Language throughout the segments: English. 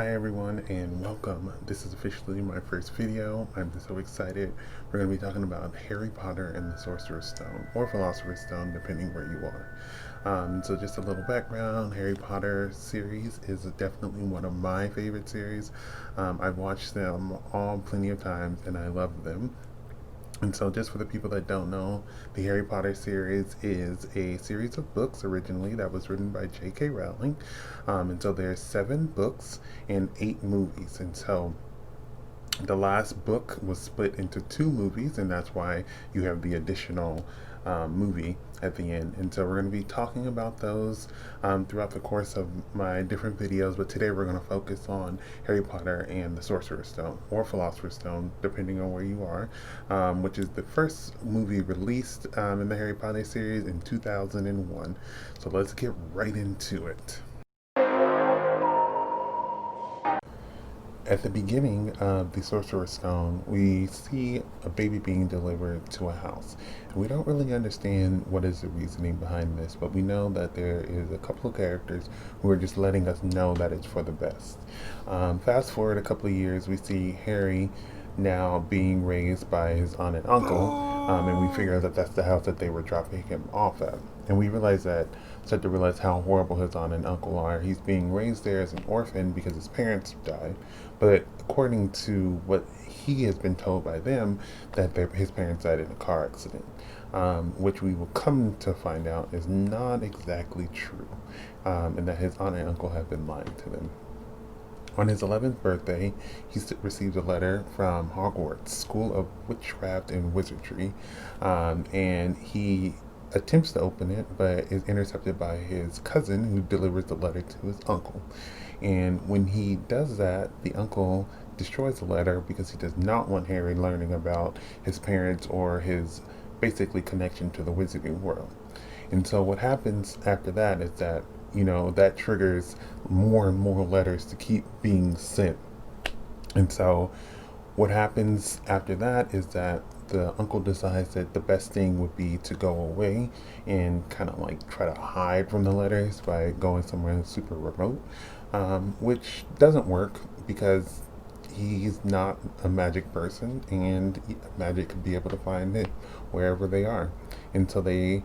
Hi everyone and welcome. This is officially my first video. I'm so excited. We're going to be talking about Harry Potter and the Sorcerer's Stone, or Philosopher's Stone, depending where you are. So just a little background, Harry Potter series is definitely one of my favorite series. I've watched them all plenty of times and I love them. And so, just for the people that don't know, the Harry Potter series is a series of books originally that was written by J.K. Rowling. And so, there's 7 books and 8 movies. And so, the last book was split into 2 movies, and that's why you have the additional movie at the end. And so we're going to be talking about those throughout the course of my different videos. But today we're going to focus on Harry Potter and the Sorcerer's Stone, or Philosopher's Stone, depending on where you are, which is the first movie released in the Harry Potter series in 2001. So let's get right into it. At the beginning of the Sorcerer's Stone, we see a baby being delivered to a house. And we don't really understand what is the reasoning behind this, but we know that there is a couple of characters who are just letting us know that it's for the best. Fast forward a couple of years, we see Harry now being raised by his aunt and uncle, and we figure that that's the house that they were dropping him off at. And we start to realize how horrible his aunt and uncle are. He's being raised there as an orphan because his parents died, but according to what he has been told by them, that his parents died in a car accident, which we will come to find out is not exactly true, and that his aunt and uncle have been lying to them. On his 11th birthday, he receives a letter from Hogwarts School of Witchcraft and Wizardry, and he attempts to open it, but is intercepted by his cousin, who delivers the letter to his uncle. And when he does that, the uncle destroys the letter because he does not want Harry learning about his parents or his basically connection to the wizarding world. And so what happens after that is that, that triggers more and more letters to keep being sent. And so what happens after that is that the uncle decides that the best thing would be to go away and kind of like try to hide from the letters by going somewhere super remote, which doesn't work because he's not a magic person and magic could be able to find it wherever they are. And so they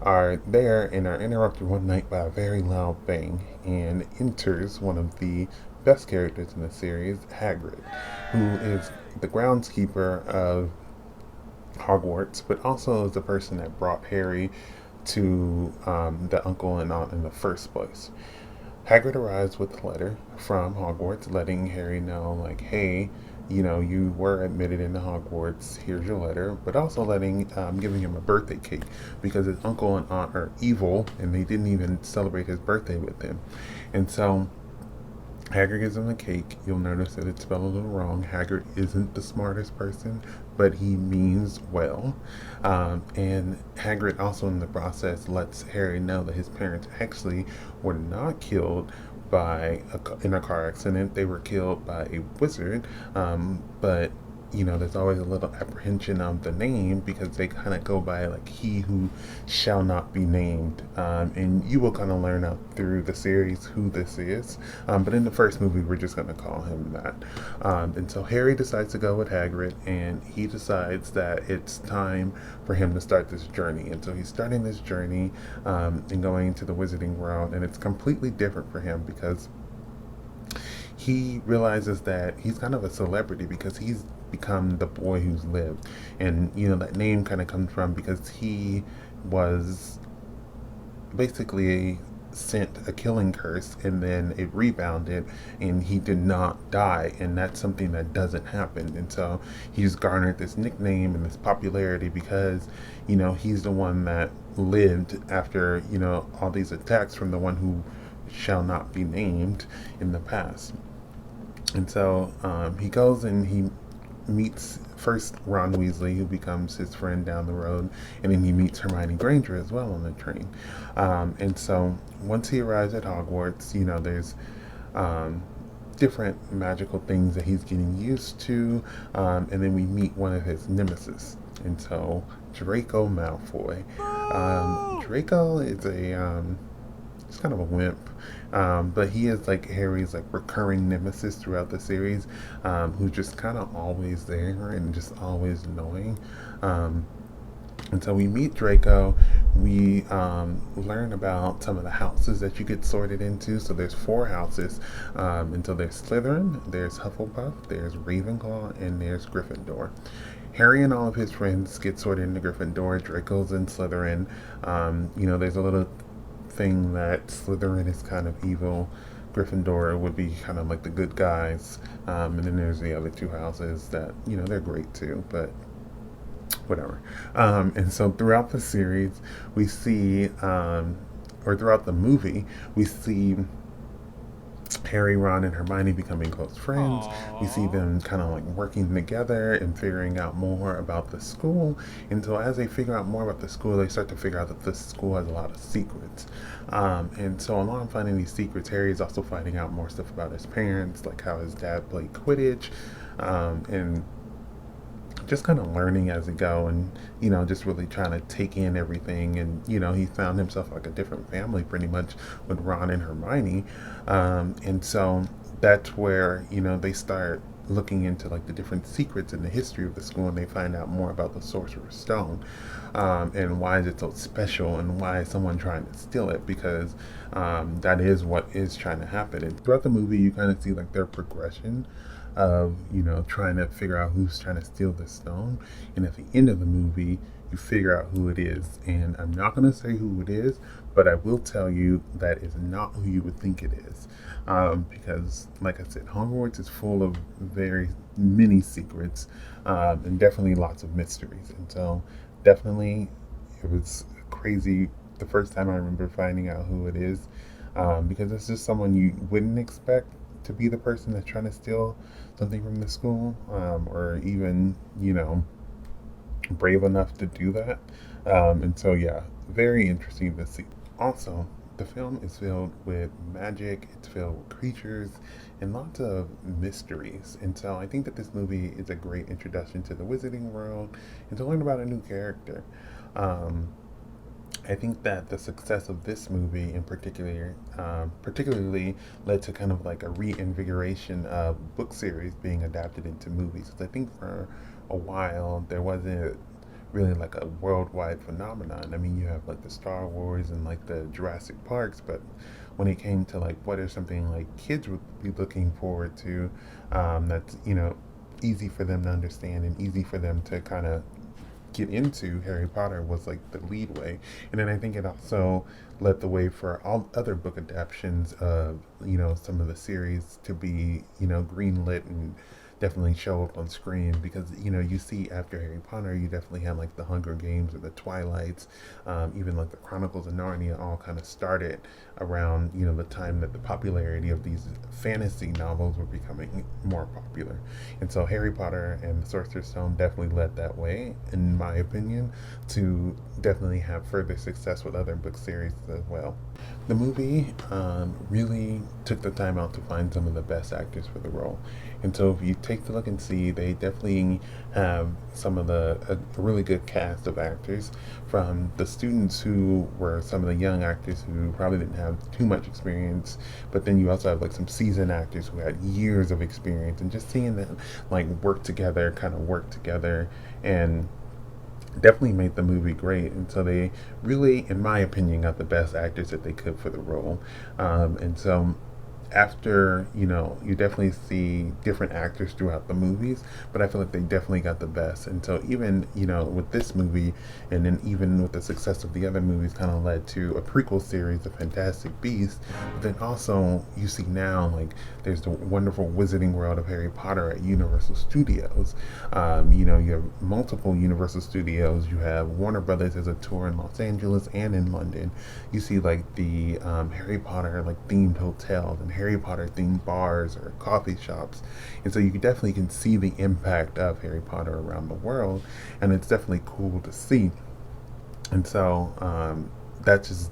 are there and are interrupted one night by a very loud bang, and enters one of the best characters in the series, Hagrid, who is the groundskeeper of Hogwarts, but also is the person that brought Harry to the uncle and aunt in the first place. Hagrid arrives with a letter from Hogwarts letting Harry know, like, hey, you were admitted into Hogwarts, here's your letter, but also giving him a birthday cake because his uncle and aunt are evil and they didn't even celebrate his birthday with him. And so Hagrid gives him the cake. You'll notice that it's spelled a little wrong. Hagrid isn't the smartest person, but he means well. And Hagrid also in the process lets Harry know that his parents actually were not killed in a car accident. They were killed by a wizard, but there's always a little apprehension of the name because they kind of go by like he who shall not be named. And you will kind of learn out through the series who this is. But in the first movie, we're just going to call him that. And so Harry decides to go with Hagrid, and he decides that it's time for him to start this journey. And so he's starting this journey and going to the wizarding world, and it's completely different for him because he realizes that he's kind of a celebrity because he's become the boy who's lived. And, that name kind of comes from because he was basically sent a killing curse and then it rebounded and he did not die, and that's something that doesn't happen. And so he's garnered this nickname and this popularity because he's the one that lived after all these attacks from the one who shall not be named in the past. And so he goes and he meets first Ron Weasley, who becomes his friend down the road, and then he meets Hermione Granger as well on the train. And so once he arrives at Hogwarts, there's different magical things that he's getting used to, and then we meet one of his nemesis. And so Draco Malfoy. Draco is a he's kind of a wimp. But he is like Harry's like recurring nemesis throughout the series, who's just kind of always there and just always annoying. Um, and so we meet Draco. We learn about some of the houses that you get sorted into. So there's four houses. And so there's Slytherin, there's Hufflepuff, there's Ravenclaw, and there's Gryffindor. Harry and all of his friends get sorted into Gryffindor. Draco's in Slytherin. There's a little thing that Slytherin is kind of evil. Gryffindor would be kind of like the good guys. And then there's the other two houses that, they're great too. But whatever. And so throughout the series, we see, or throughout the movie, we see Harry, Ron, and Hermione becoming close friends. We see Aww. them kind of like working together and figuring out more about the school. And so as they figure out more about the school, they start to figure out that the school has a lot of secrets. And so along finding these secrets, Harry is also finding out more stuff about his parents, like how his dad played Quidditch, and just kind of learning as it go, and just really trying to take in everything. And he found himself like a different family pretty much with Ron and Hermione. And so that's where they start looking into like the different secrets in the history of the school, and they find out more about the Sorcerer's Stone, and why is it so special, and why is someone trying to steal it, because that is what is trying to happen. And throughout the movie you kind of see like their progression of trying to figure out who's trying to steal this stone. And at the end of the movie you figure out who it is, and I'm not going to say who it is, but I will tell you that is not who you would think it is, because like I said, Hogwarts is full of very many secrets, and definitely lots of mysteries. And so definitely it was crazy the first time I remember finding out who it is, because it's just someone you wouldn't expect to be the person that's trying to steal something from the school, or even brave enough to do that. And so yeah, very interesting to see. Also, the film is filled with magic, it's filled with creatures, and lots of mysteries. And so I think that this movie is a great introduction to the wizarding world and to learn about a new character. Um, I think that the success of this movie in particular, particularly led to kind of like a reinvigoration of book series being adapted into movies. Because I think for a while there wasn't really like a worldwide phenomenon. I mean, you have like the Star Wars and like the Jurassic Parks, but when it came to like what is something like kids would be looking forward to, that's easy for them to understand and easy for them to kind of get into, Harry Potter was like the lead way. And then I think it also led the way for all other book adaptations of, some of the series to be, greenlit and definitely show up on screen. Because, you see after Harry Potter, you definitely had like the Hunger Games or the Twilights, even like the Chronicles of Narnia all kind of started around, the time that the popularity of these fantasy novels were becoming more popular. And so Harry Potter and the Sorcerer's Stone definitely led that way, in my opinion, to definitely have further success with other book series as well. The movie really took the time out to find some of the best actors for the role. And so if you take a look and see, they definitely have some of a really good cast of actors, from the students who were some of the young actors who probably didn't have too much experience, but then you also have like some seasoned actors who had years of experience, and just seeing them like work together, and definitely made the movie great. And so they really, in my opinion, got the best actors that they could for the role. And so after, you definitely see different actors throughout the movies, but I feel like they definitely got the best. And so even, with this movie, and then even with the success of the other movies, kind of led to a prequel series, The Fantastic Beasts. But then also you see now, like, there's the wonderful wizarding world of Harry Potter at Universal Studios. You have multiple Universal Studios. You have Warner Brothers as a tour in Los Angeles and in London. You see like the Harry Potter like themed hotels and Harry Potter themed bars or coffee shops, and so you definitely can see the impact of Harry Potter around the world, and it's definitely cool to see. And so that's just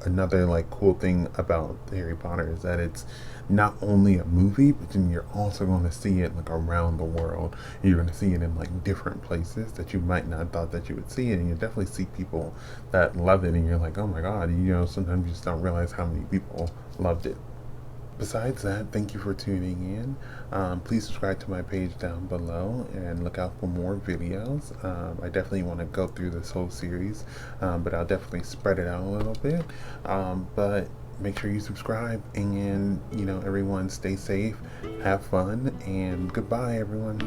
another like cool thing about Harry Potter, is that it's not only a movie, but then you're also going to see it like around the world. You're going to see it in like different places that you might not have thought that you would see it, and you definitely see people that love it, and you're like, oh my god, sometimes you just don't realize how many people loved it. Besides that, thank you for tuning in. Please subscribe to my page down below and look out for more videos. I definitely want to go through this whole series, but I'll definitely spread it out a little bit. But make sure you subscribe, and everyone stay safe, have fun, and goodbye, everyone.